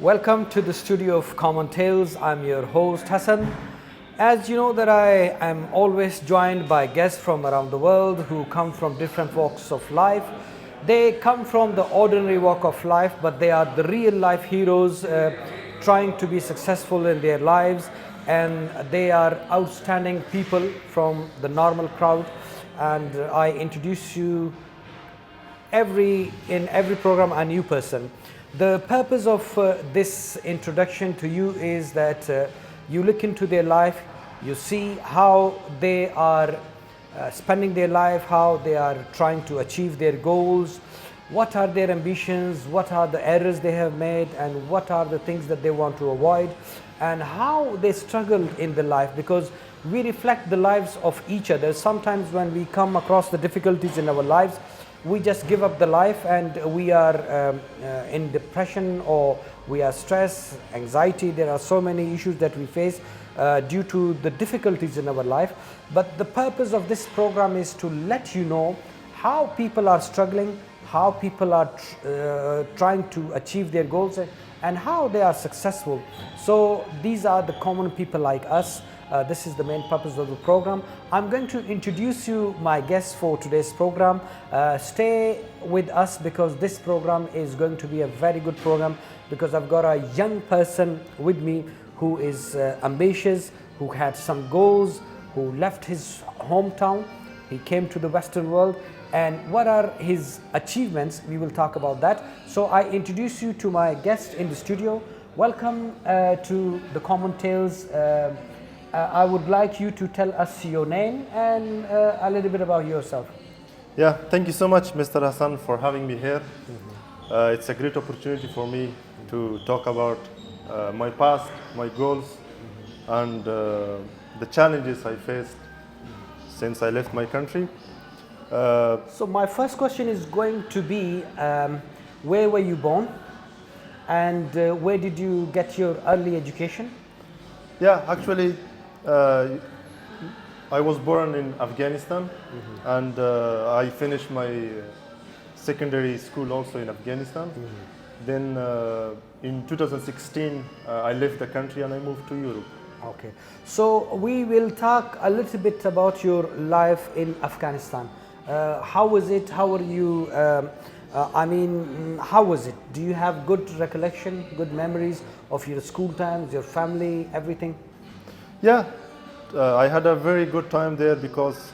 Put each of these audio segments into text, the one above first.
Welcome to the studio of Common Tales. I'm your host Hassan. As you know that I am always joined by guests from around the world who come from different walks of life. They come from the ordinary walk of life, but they are the real life heroes trying to be successful in their lives, and they are outstanding people from the normal crowd. And I introduce you in every program a new person. The purpose of this introduction to you is that you look into their life, you see how they are spending their life, how they are trying to achieve their goals, what are their ambitions, what are the errors they have made, and what are the things that they want to avoid, and how they struggled in the life, because we reflect the lives of each other. Sometimes when we come across the difficulties in our lives, we just give up the life and we are in depression, or we are stressed, anxiety. There are so many issues that we face due to the difficulties in our life. But the purpose of this program is to let you know how people are struggling, how people are trying to achieve their goals, and how they are successful. So these are the common people like us. This is the main purpose of the program. I'm going to introduce you my guests for today's program. Stay with us because this program is going to be a very good program, because I've got a young person with me who is ambitious, who had some goals, who left his hometown. He came to the Western world, and what are his achievements? We will talk about that. So I introduce you to my guest in the studio. Welcome to the Common Tales. I would like you to tell us your name and a little bit about yourself. Yeah, thank you so much, Mr. Hassan, for having me here. It's a great opportunity for me to talk about my past, my goals, and the challenges I faced since I left my country. So my first question is going to be, where were you born, and where did you get your early education? Yeah, actually, I was born in Afghanistan, and I finished my secondary school also in Afghanistan. Then in 2016, I left the country and I moved to Europe. Okay, so we will talk a little bit about your life in Afghanistan. How was it? How were you? How was it? Do you have good recollection, good memories of your school times, your family, everything? Yeah, I had a very good time there because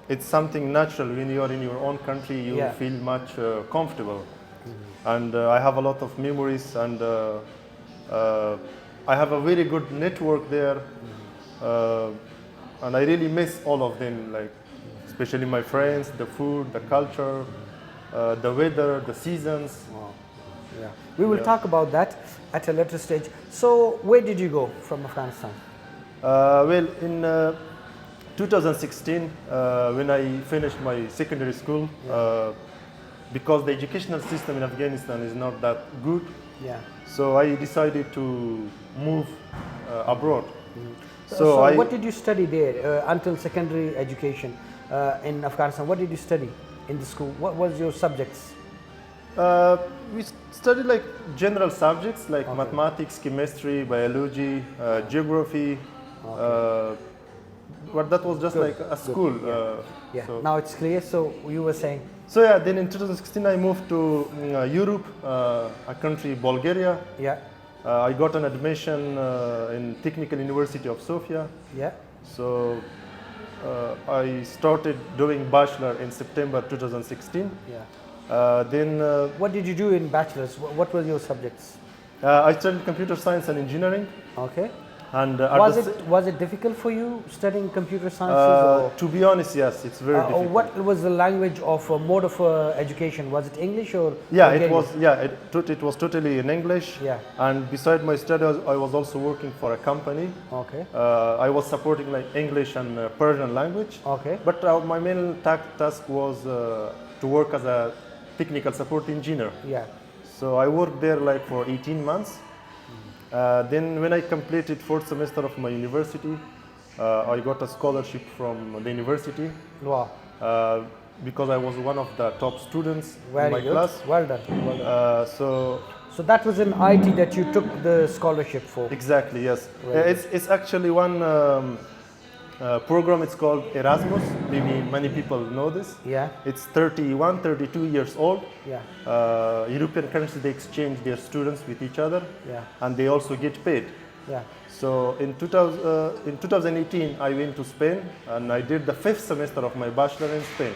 it's something natural. When you are in your own country, you feel much comfortable. And I have a lot of memories, and I have a very good network there. And I really miss all of them, like especially my friends, the food, the culture, the weather, the seasons. Wow. Yeah. We will talk about that at a later stage. So where did you go from Afghanistan? Well, in 2016, when I finished my secondary school, because the educational system in Afghanistan is not that good, so I decided to move abroad. So what did you study there until secondary education in Afghanistan? What did you study in the school? What was your subjects? We studied like general subjects like mathematics, chemistry, biology, geography. But that was just like a school. So now it's clear. So you were saying. So yeah, then in 2016 I moved to Europe, a country, Bulgaria. Yeah. I got an admission in Technical University of Sofia. Yeah. So I started doing bachelor in September 2016. Yeah. Then what did you do in bachelor's? What were your subjects? I studied computer science and engineering. Okay. And was it difficult for you studying computer sciences? To be honest, yes, it's very difficult. What was the language of mode of education? Was it English or? Yeah, Bulgarian? it was. Yeah, it was totally in English. Yeah. And beside my studies, I was also working for a company. Okay. I was supporting like English and Persian language. Okay. But my main task was to work as a technical support engineer. Yeah. So I worked there like for 18 months. Then when I completed fourth semester of my university, I got a scholarship from the university. Wow. Because I was one of the top students Very in my good. class. Well done. Well done. So So that was in IT that you took the scholarship for. Exactly, yes. Right. It's actually one program, it's called Erasmus. Maybe many people know this. Yeah. It's 31, 32 years old. Yeah. European countries, they exchange their students with each other, Yeah. and they also get paid. Yeah. So in 2018, I went to Spain, and I did the 5th semester of my bachelor in Spain.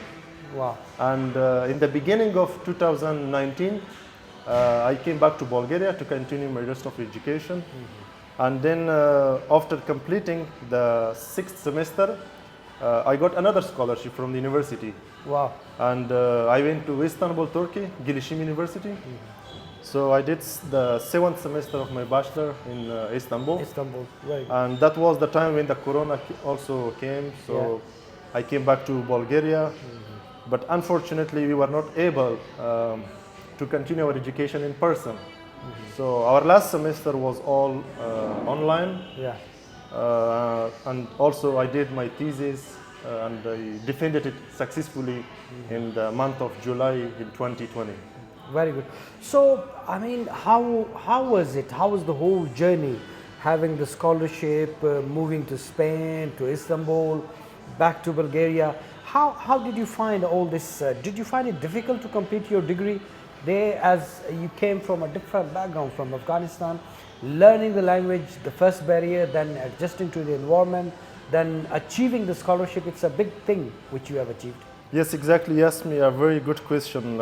Wow. And in the beginning of 2019, I came back to Bulgaria to continue my rest of education. And then after completing the 6th semester, I got another scholarship from the university. Wow. And I went to Istanbul, Turkey, Gilishim University. So I did the 7th semester of my bachelor in Istanbul. Istanbul. Right. And that was the time when the corona also came. So I came back to Bulgaria. But unfortunately, we were not able to continue our education in person. So our last semester was all online. Yeah. And also I did my thesis and I defended it successfully in the month of July in 2020. Very good. So, I mean, how was it? How was the whole journey? Having the scholarship, moving to Spain, to Istanbul, back to Bulgaria. How did you find all this? Did you find it difficult to complete your degree there, as you came from a different background from Afghanistan, learning the language, the first barrier, then adjusting to the environment, then achieving the scholarship? It's a big thing which you have achieved. Yes, exactly. You asked me a very good question.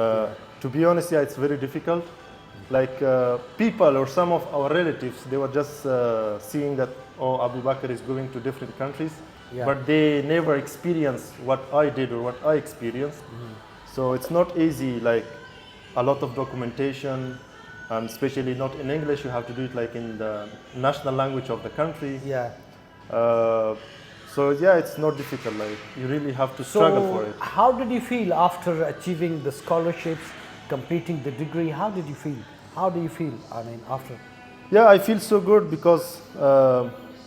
To be honest, yeah, it's very difficult. Like people or some of our relatives, they were just seeing that, oh, Abubakar is going to different countries, but they never experienced what I did or what I experienced. So it's not easy, like a lot of documentation, and especially not in English. You have to do it like in the national language of the country. Yeah. So yeah, it's not difficult. Like you really have to struggle for it. How did you feel after achieving the scholarships, completing the degree? How did you feel? How do you feel? I mean, after. Yeah, I feel so good because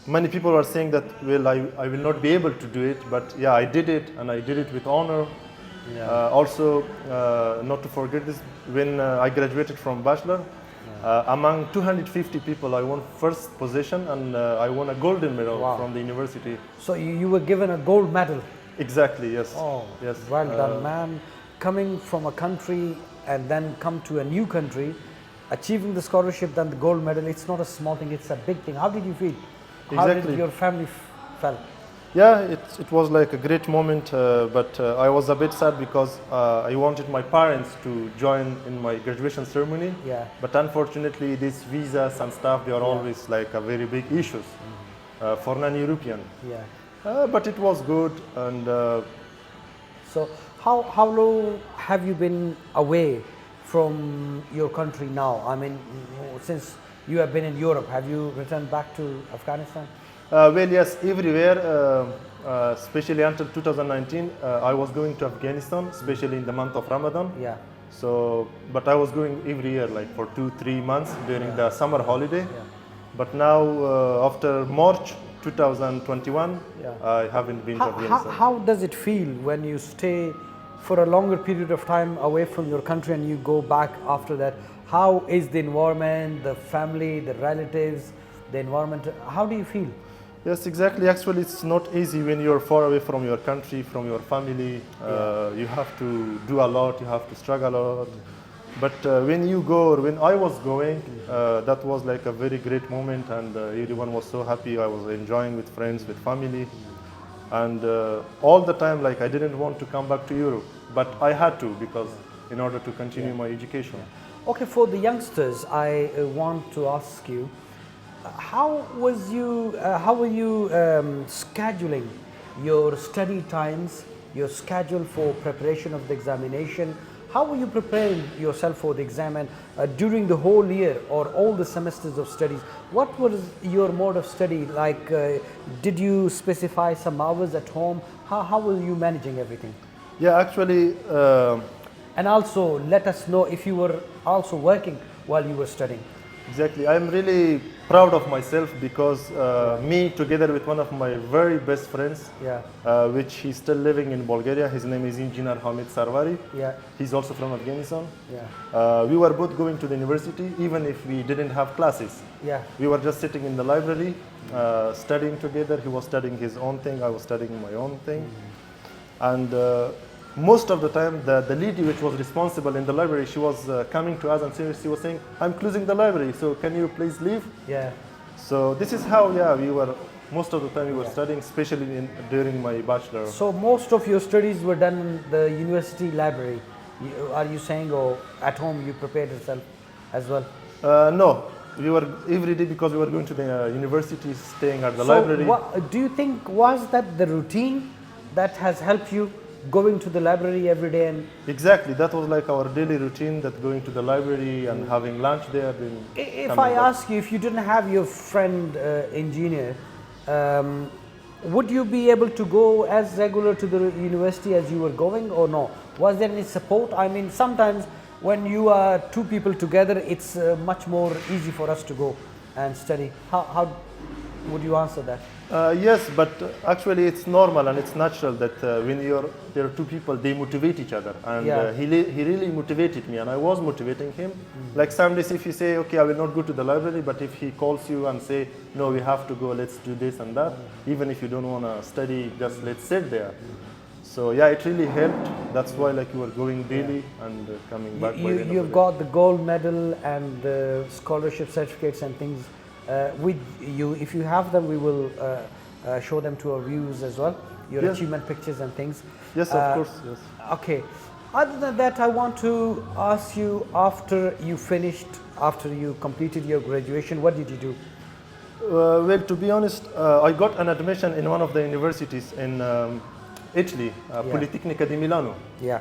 many people are saying that, well, I will not be able to do it, but yeah, I did it, and I did it with honor. Yeah. Also, not to forget this, when I graduated from bachelor, among 250 people, I won first position, and I won a golden medal from the university. So you were given a gold medal? Exactly, yes. Oh, yes. Well done, man. Coming from a country and then come to a new country, achieving the scholarship, then the gold medal, it's not a small thing, it's a big thing. How did you feel? How Exactly. did your family felt? Yeah, it was like a great moment, but I was a bit sad because I wanted my parents to join in my graduation ceremony. Yeah. But unfortunately, these visas and stuff, they are always like a very big issues for non-European. Yeah. But it was good, and So how long have you been away from your country now? I mean, since you have been in Europe, have you returned back to Afghanistan? well, yes, everywhere, especially until 2019, I was going to Afghanistan, especially in the month of Ramadan. Yeah. So, but I was going every year, like for 2-3 months during the summer holiday. But now, after March 2021, I haven't been to Afghanistan. How does it feel when you stay for a longer period of time away from your country and you go back after that? How is the environment, the family, the relatives, the environment? How do you feel? Yes, exactly. Actually, it's not easy when you're far away from your country, from your family. You have to do a lot, you have to struggle a lot. But when you go, or when I was going, that was like a very great moment, and everyone was so happy. I was enjoying with friends, with family. And all the time, like, I didn't want to come back to Europe, but I had to, because in order to continue my education. Okay, for the youngsters, I want to ask you, how were you scheduling your study times, your schedule for preparation of the examination? How were you preparing yourself for the exam, and during the whole year or all the semesters of studies? What was your mode of study like? Did you specify some hours at home? How were you managing everything? Yeah, actually. And also, let us know if you were also working while you were studying. Exactly. I'm really proud of myself because me, together with one of my very best friends, Yeah. which he's still living in Bulgaria, his name is Engineer Hamid Sarwari. Yeah. He's also from Afghanistan. Yeah. We were both going to the university, even if we didn't have classes. Yeah. We were just sitting in the library, studying together. He was studying his own thing, I was studying my own thing. And most of the time, the lady which was responsible in the library, she was coming to us and she was saying, I'm closing the library, so can you please leave? Yeah. So this is how, yeah, we were, most of the time we were studying, especially during my bachelor. So most of your studies were done in the university library. Are you saying, or at home you prepared yourself as well? No, we were every day because we were going to the university, staying at the So library. do you think was that the routine that has helped you going to the library every day? And Exactly, that was like our daily routine, that going to the library and having lunch there. Then if coming I back. ask you, if you didn't have your friend engineer, would you be able to go as regular to the university as you were going, or no? Was there any support? I mean, sometimes when you are two people together, it's much more easy for us to go and study. How would you answer that? Yes, but actually it's normal and it's natural that when there are two people, they motivate each other. And Yeah. he really motivated me, and I was motivating him. Like some days if you say, okay, I will not go to the library, but if he calls you and say, no, we have to go, let's do this and that, even if you don't want to study, just let's sit there. So yeah, it really helped. That's why like you were going daily and coming back. by the end of You've the day. got the gold medal and the scholarship certificates and things with you. If you have them, we will show them to our viewers as well, your Yes. achievement pictures and things. Yes, of course, yes. Okay. Other than that, I want to ask you, after you completed your graduation, what did you do? Well, to be honest, I got an admission in one of the universities in Italy, Politecnica di Milano. Yeah.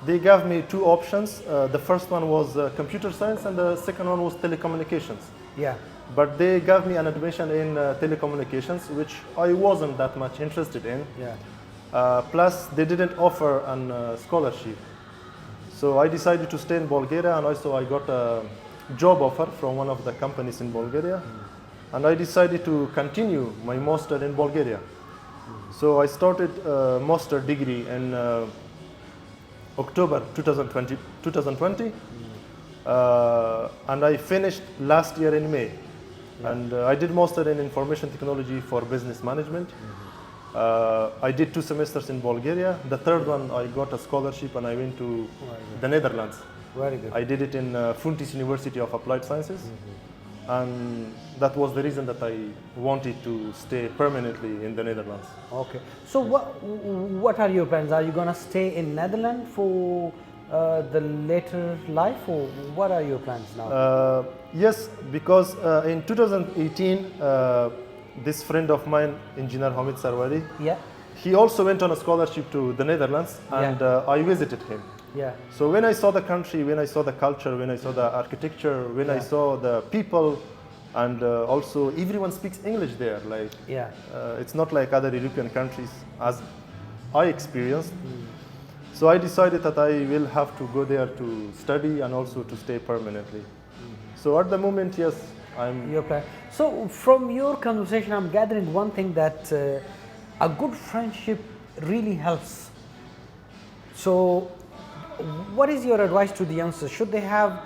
They gave me two options. The first one was computer science and the second one was telecommunications. Yeah. But they gave me an admission in telecommunications, which I wasn't that much interested in. Yeah. Plus, they didn't offer a scholarship. So I decided to stay in Bulgaria, and also I got a job offer from one of the companies in Bulgaria. And I decided to continue my master in Bulgaria. So I started a master degree in October 2020. And I finished last year in May. And I did master in information technology for business management. I did 2 semesters in Bulgaria. The third one, I got a scholarship and I went to the Netherlands. Very good. I did it in Funtis University of Applied Sciences. And that was the reason that I wanted to stay permanently in the Netherlands. Okay. So what are your plans? Are you gonna stay in Netherlands for the later life, or what are your plans now? Yes, because in 2018, this friend of mine, Engineer Hamid Sarwari, Yeah. he also went on a scholarship to the Netherlands, and I visited him. Yeah. So when I saw the country, when I saw the culture, when I saw the architecture, when I saw the people, and also everyone speaks English there. Like, Yeah. it's not like other European countries as I experienced. So I decided that I will have to go there to study and also to stay permanently. So at the moment, yes, I'm. Your plan. So from your conversation, I'm gathering one thing, that a good friendship really helps. So what is your advice to the youngsters? Should they have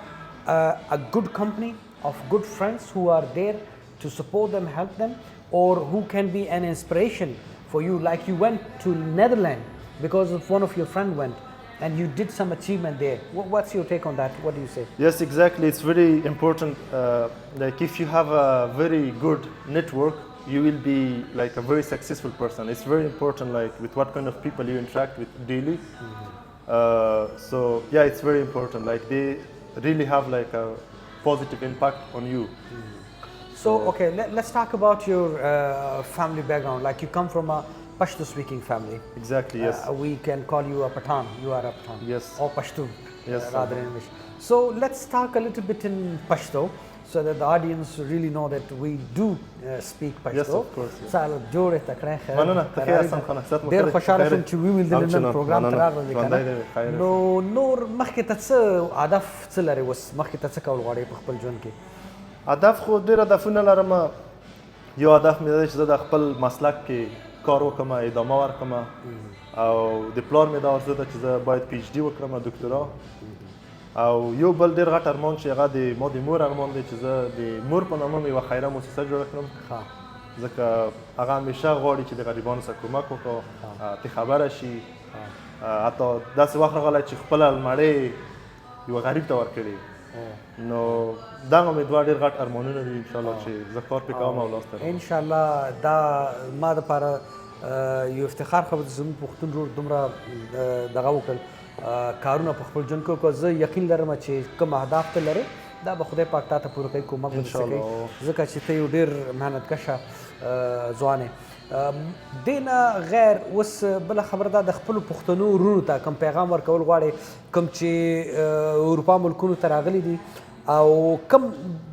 a good company of good friends who are there to support them, help them, or who can be an inspiration for you? Like you went to Netherlands because of one of your friend went, and you did some achievement there. What's your take on that? What do you say? Yes, exactly. It's very important. Like if you have a very good network, you will be like a very successful person. It's very important, like with what kind of people you interact with daily. So yeah, it's very important. Like they really have like a positive impact on you. So okay, let's talk about your family background. Like you come from a Pashto speaking family. Exactly, yes. We can call you a Pathan. You are a Pathan. Yes. Or Pashto, Yes, rather in English. So let's talk a little bit in Pashto. so that the audience really know that we do speak Pashto. Yes, of course. Yes. سال جوړه تکړه خیر مننه ته حسن خان ست مو ډیر خوشاله شوم چې ویل د نن پروګرام تر راغلی کنه کنه نو نور مخکې ته څه هدف څه لري وس مخکې ته څه کول غواړي په خپل ژوند کې هدف خو ډیر هدفونه لرم یو هدف مې دی چې زه د خپل مسلک کې کار وکړم ادامه ورکړم او د پلان مې دا ارزو ده چې زه باید پی ایچ ډي وکړم دکتورا او یو بل ډیر غټ ارمان چې هغه د ما د مور ارمان دی چې زه د مور په نامه یوه خیره مؤسسه جوړه کړم ځکه هغه همیشه غواړي چې د غریبانو سره کومک وکړو ته خبره شي حتی داسې وخت راغلی چې خپله المړۍ یوه غریب ته ورکړي نو دغه مې دوه ډېر غټ ارمانونه دي انشاءالله چې زه کار پرې کوم او لاسته راوړم انشاءالله دا ما دپاره یو افتخار خبر زموږ پښتون ورور دومره دغه وکړل کارونه په خپل ژوند کې وکړه زه یقین لرم چې کوم اهداف ته لرې دا به خدای پاک تا ته پوره کوي کومک به درته کوي ځکه چې ته یو ډېر محنتکشه ځوان یې دې نه غیر اوس بله خبره ده د خپلو پښتنو وروڼو ته کوم پیغام ورکول غواړې کوم چې اروپا ملکونو ته راغلي دي او کوم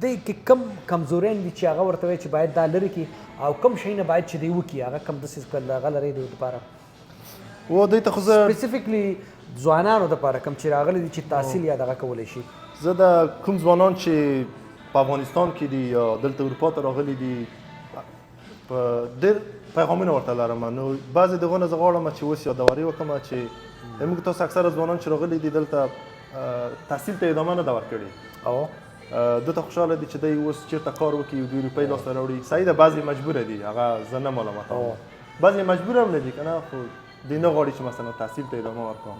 دې کې کوم کمزورین دي چې هغه ورته وایي چې باید دا لرې کړي او کوم شیونه باید چې دی وکړي هغه کوم داسې هغه لري د دپاره و دوی ته خو زه سپیسیفکلی ځوانانو دپاره کوم چې راغلي دي چې تحصیل یا دغه کولی شي زه د کوم ځوانان چې په افغانستان کې دي یا دلته اروپا ته راغلي دي په ډېر پیغامونه ورته لرم نو بعضې د هغو نه زه غواړم چې اوس یادوري وکړم چې زموږ تاسو اکثره ځوانان چې راغلي دي دلته تحصیل ته ادامه نه ده ورکړې او ده ته خوشحاله دي چې دی اوس چېرته کار وکړي او 2 روپۍ لاسته راوړي صحیح ده بعضې مجبوره دي هغه زه نه معلوماتوم بعضې مجبوره هم نه دي که نه خو دوی نه غواړي چې مثلا تحصیل ته ادامه ورکړم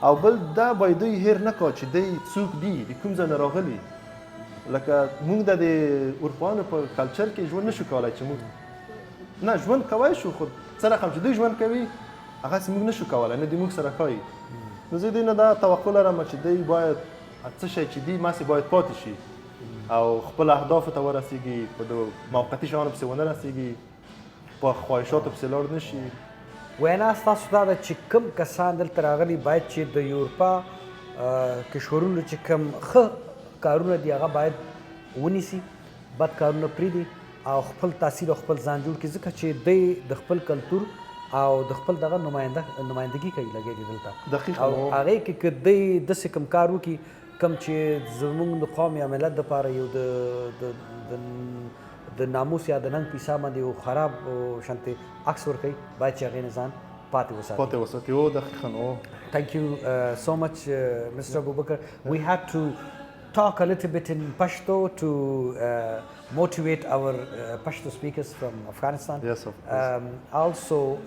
او بل دا باید دوی هیر نه کړه چې دی څوک دي د کوم ځای نه راغلي لکه موږ د اروپایانو په کلچر کې ژوند نشو کولی چې موږ نه ژوند کوی شو خو څه رقم چې دوی ژوند کوي هغسې موږ نشو کولی نه دوی موږ سره کوي نو زه دوی نه دا توقع لرم چې دوی باید څه شی چې دي ماسې باید پاتې شي او خپل اهدافو ته ورسیږي په د موقتي شیانو پسې ونه رسیږي په خواهشاتو پسې لاړ نه شي وینا ستاسو دا ده چې کوم کسان دلته راغلي باید چې د یورپا کشورونو چې کوم ښه کارونه دي هغه باید ونیسي بد کارونه پرېږدي او خپل تحصیل او خپل ځان جوړ کړي ځکه چې دی د خپل کلتور او د خپل دغه نمایندګي کوي لګیا دي دلته او هغې کې که دی داسې کوم کار وکړي کوم چې زموږ د قوم یا ملت دپاره یو د ناموس یا د ننګ پیسه باندې یو خراب شانتې عکس ورکوي باید چې هغې نه ځان پاتې وساتي او دقیقا او Thank you so much, Mr. Abubakar. We had to talk a little bit in Pashto to motivate our Pashto speakers from Afghanistan. Yes, of course. Also,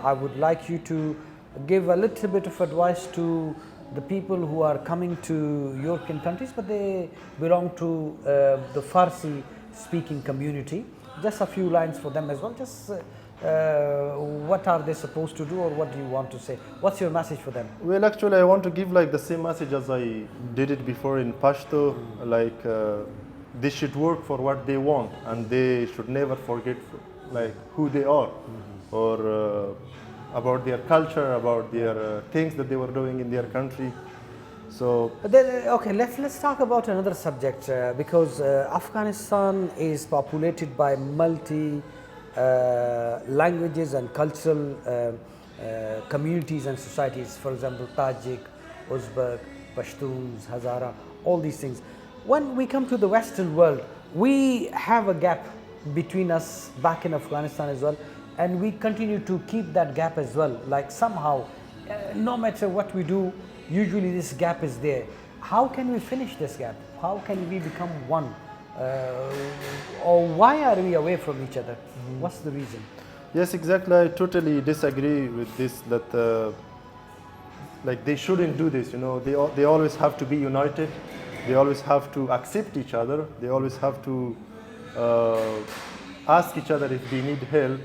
I would like you to give a little bit of advice to the people who are coming to European countries, but they belong to the Farsi speaking community. Just a few lines for them as well. Just what are they supposed to do, or what do you want to say? What's your message for them? Well, actually, I want to give like the same message as I did it before in Pashto. Like they should work for what they want, and they should never forget like who they are, or about their culture, about their things that they were doing in their country. So okay, let's talk about another subject because Afghanistan is populated by multi languages and cultural communities and societies. For example, Tajik, Uzbek, Pashtuns, Hazara, all these things. When we come to the Western world, we have a gap between us back in Afghanistan as well, and we continue to keep that gap as well. Like somehow, no matter what we do, usually this gap is there. How can we finish this gap? How can we become one? Or why are we away from each other? What's the reason? Yes, exactly. I totally disagree with this. That like they shouldn't do this. You know, they always have to be united. They always have to accept each other. They always have to ask each other if they need help.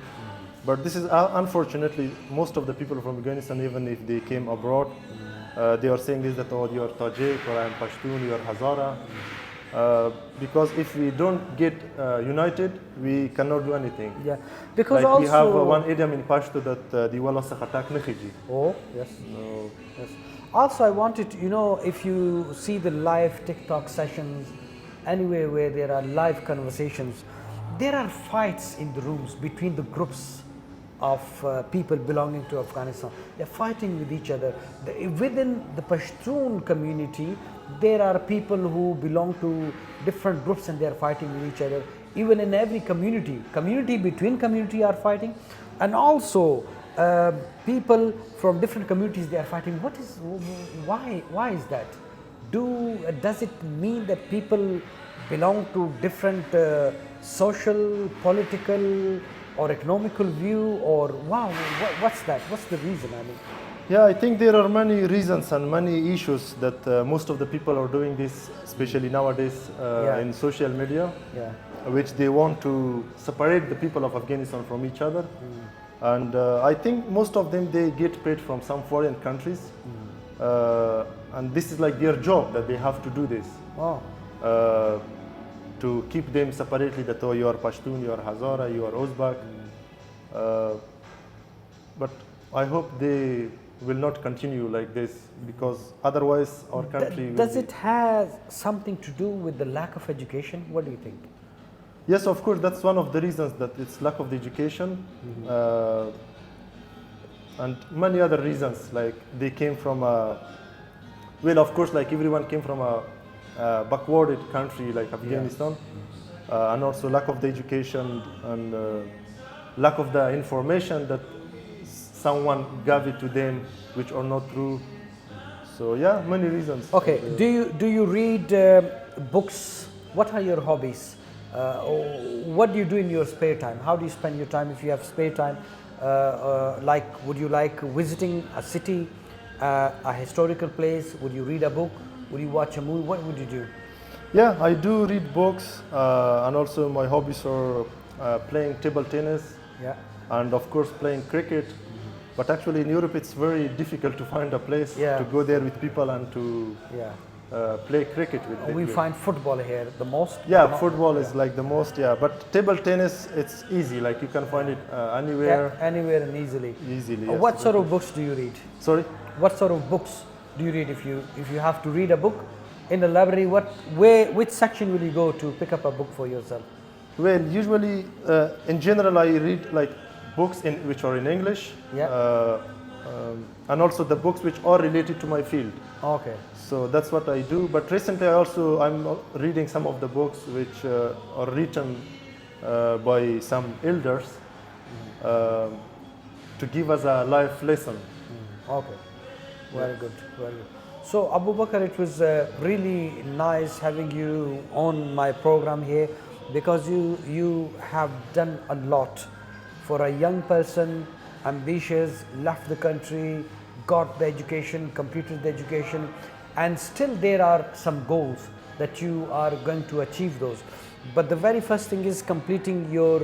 But this is unfortunately most of the people from Afghanistan, even if they came abroad, they are saying this that, oh, you are Tajik, or I am Pashtun, you are Hazara. Because if we don't get united, we cannot do anything. Yeah, because like also we have one idiom in Pashto that the wala sakhatak nakhiji. Oh yes. No. Yes. Also, I wanted to, if you see the live TikTok sessions anywhere where there are live conversations, there are fights in the rooms between the groups of people belonging to Afghanistan. They're fighting with each other. Within the Pashtun community, there are people who belong to different groups and they're fighting with each other. Even in every community, community between community are fighting, and also people from different communities, they are fighting. Why is that? Does it mean that people belong to different social, political, or economical view, or wow, what's that? What's the reason? I mean, Yeah, I think there are many reasons and many issues that most of the people are doing this, especially nowadays in social media, which they want to separate the people of Afghanistan from each other. And I think most of them, they get paid from some foreign countries. And this is like their job, that they have to do this. Wow. To keep them separately, that oh, you are Pashtun, you are Hazara, you are Uzbek. But I hope they will not continue like this, because otherwise our country Does it have something to do with the lack of education? What do you think? Yes, of course, that's one of the reasons, that it's lack of the education. And many other reasons, like they came from a, well, of course, like everyone came from a backwarded country like Afghanistan, and also lack of the education and lack of the information that someone gave it to them, which are not true. So yeah, many reasons. Okay, do you read books? What are your hobbies? What do you do in your spare time? How do you spend your time if you have spare time? Like, would you like visiting a city, a historical place? Would you read a book? Would you watch a movie? What would you do? Yeah, I do read books, and also my hobbies are playing table tennis, and of course playing cricket. But actually in Europe it's very difficult to find a place to go there with people and to play cricket with them. We find football here the most. Yeah, football is like the most, but table tennis, it's easy, like you can find it anywhere. Yeah, anywhere and easily. Easily, yes. What sort of books do you read? Sorry? What sort of books do you read if you have to read a book in the library? Which section will you go to pick up a book for yourself? Well, usually in general I read like books which are in English, and also the books which are related to my field. Okay. So that's what I do. But recently I'm reading some of the books which are written by some elders to give us a life lesson. Okay. Very good. Very good. So Abubakar, it was really nice having you on my program here, because you have done a lot for a young person, ambitious, left the country, got the education, completed the education, and still there are some goals that you are going to achieve those. But the very first thing is completing your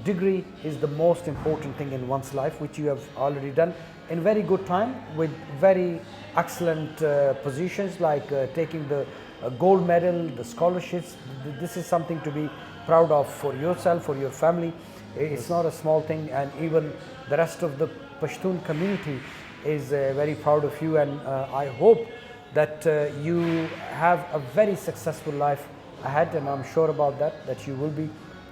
degree is the most important thing in one's life, which you have already done in very good time with very excellent positions, like taking the gold medal, the scholarships. This is something to be proud of for yourself, for your family. It's not a small thing, and even the rest of the Pashtun community is very proud of you, and I hope that you have a very successful life ahead, and I'm sure about that you will be.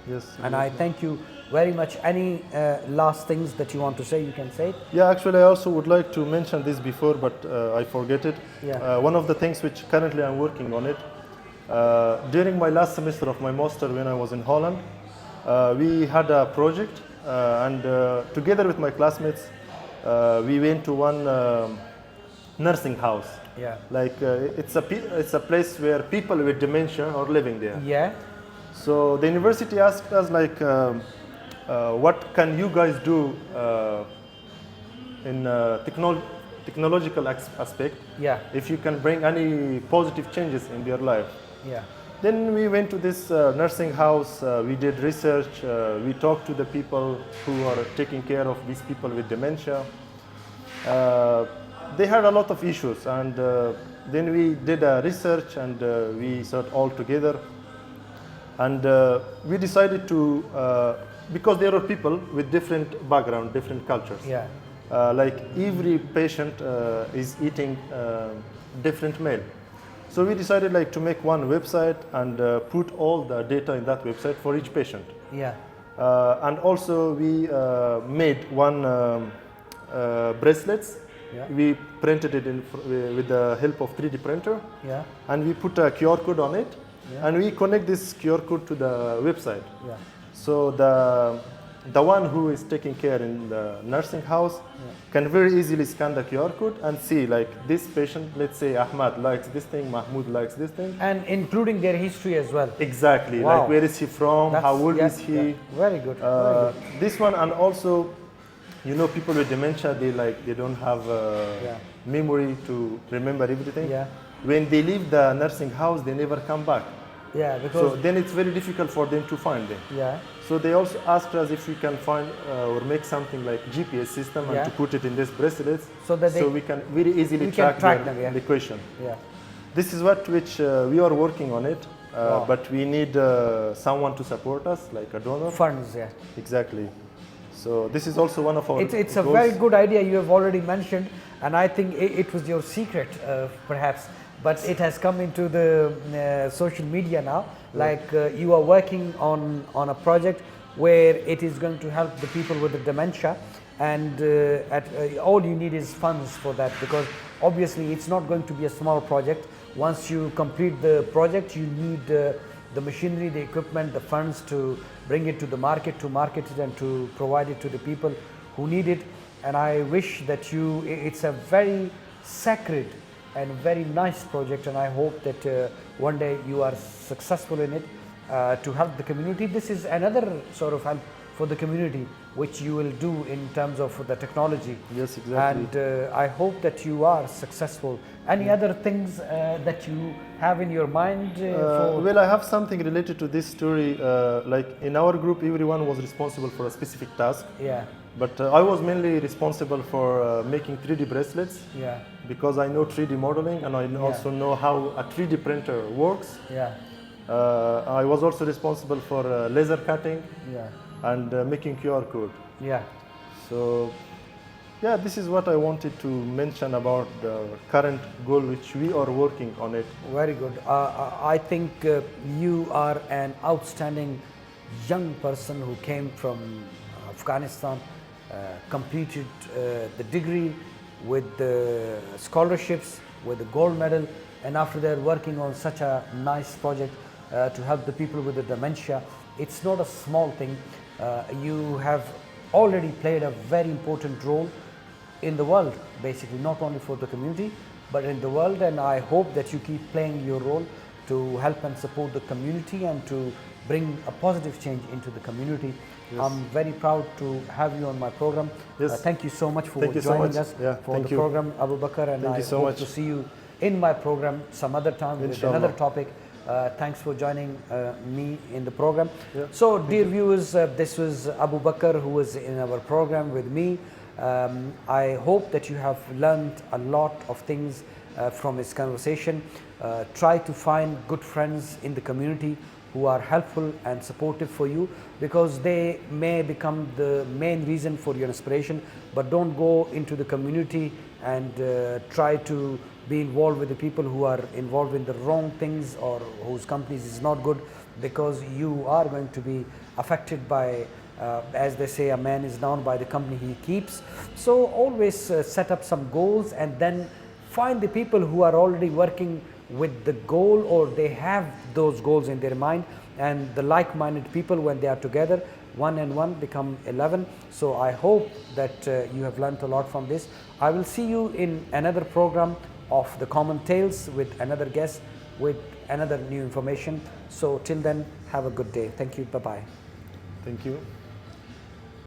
Yes. And I thank you very much. Any last things that you want to say, you can say it. Yeah, actually I also would like to mention this before, but I forget it. Yeah. One of the things which currently I'm working on it, during my last semester of my master when I was in Holland, we had a project, and together with my classmates, we went to one nursing house. Yeah. Like it's a place where people with dementia are living there. Yeah. So the university asked us, like, what can you guys do in technological aspect? Yeah. If you can bring any positive changes in their life. Yeah. Then we went to this nursing house, we did research, we talked to the people who are taking care of these people with dementia. They had a lot of issues, and then we did a research, and we sat all together, and we decided to, because there are people with different background, different cultures. Yeah. Like every patient is eating different meal. So we decided like to make one website and put all the data in that website for each patient. Yeah. And also we made one bracelets. Yeah. We printed it with the help of 3D printer. Yeah. And we put a QR code on it. Yeah. And we connect this QR code to the website. Yeah. So the one who is taking care in the nursing house can very easily scan the QR code and see like this patient, let's say Ahmad likes this thing, Mahmoud likes this thing. And including their history as well. Exactly, Wow. like where is he from, how old is he. Yeah. Very good. Very good. This one, and also, you know, people with dementia, they don't have memory to remember everything. Yeah. When they leave the nursing house, they never come back. Yeah, because So then it's very difficult for them to find them. yeah. So they also asked us if we can find or make something like GPS system and Yeah. to put it in these bracelets, So that we can very easily we can track, track their them, yeah. location. Yeah. This is what which we are working on it, Wow. but we need someone to support us, like a donor. Funds, yeah. Exactly. So this is also one of our It's a goals. very good idea you have already mentioned, and I think it was your secret, perhaps, but it has come into the social media now. Like you are working on a project where it is going to help the people with the dementia, and all you need is funds for that, because obviously it's not going to be a small project. Once you complete the project, you need the machinery, the equipment, the funds to bring it to the market, to market it and to provide it to the people who need it. And I wish that it's a very sacred and very nice project, and I hope that one day you are successful in it to help the community. This is another sort of help for the community which you will do in terms of the technology. Yes, exactly. And I hope that you are successful. Any other things that you have in your mind? Well, I have something related to this story. Like in our group, everyone was responsible for a specific task. Yeah, But I was mainly responsible for making 3D bracelets yeah, because I know 3D modeling and I also know how a 3D printer works. yeah, I was also responsible for laser cutting yeah, and making QR code. yeah. So, yeah, this is what I wanted to mention about the current goal which we are working on it. Very good. I think you are an outstanding young person who came from Afghanistan, completed the degree with the scholarships, with the gold medal, and after that working on such a nice project to help the people with the dementia. It's not a small thing. You have already played a very important role in the world, basically, not only for the community, but in the world, and I hope that you keep playing your role to help and support the community and to bring a positive change into the community. Yes. I'm very proud to have you on my program. Yes. Thank you so much for Thank you so joining much. us Yeah, for thank the you. program, Abubakar, and Thank I you so hope much. to see you in my program some other time with Inshallah. another topic. Thanks for joining me in the program. Yeah. So, dear viewers, this was Abubakar who was in our program with me. I hope that you have learned a lot of things from his conversation. Try to find good friends in the community who are helpful and supportive for you, because they may become the main reason for your inspiration. But don't go into the community and try to be involved with the people who are involved in the wrong things or whose companies is not good, because you are going to be affected by as they say, a man is known by the company he keeps. So always set up some goals and then find the people who are already working with the goal, or they have those goals in their mind, and the like-minded people, when they are together, 1 and 1 become 11. So I hope that you have learned a lot from this. I will see you in another program of the Common Tales with another guest, with another new information. So till then, have a good day. Thank you. Bye-bye. Thank you.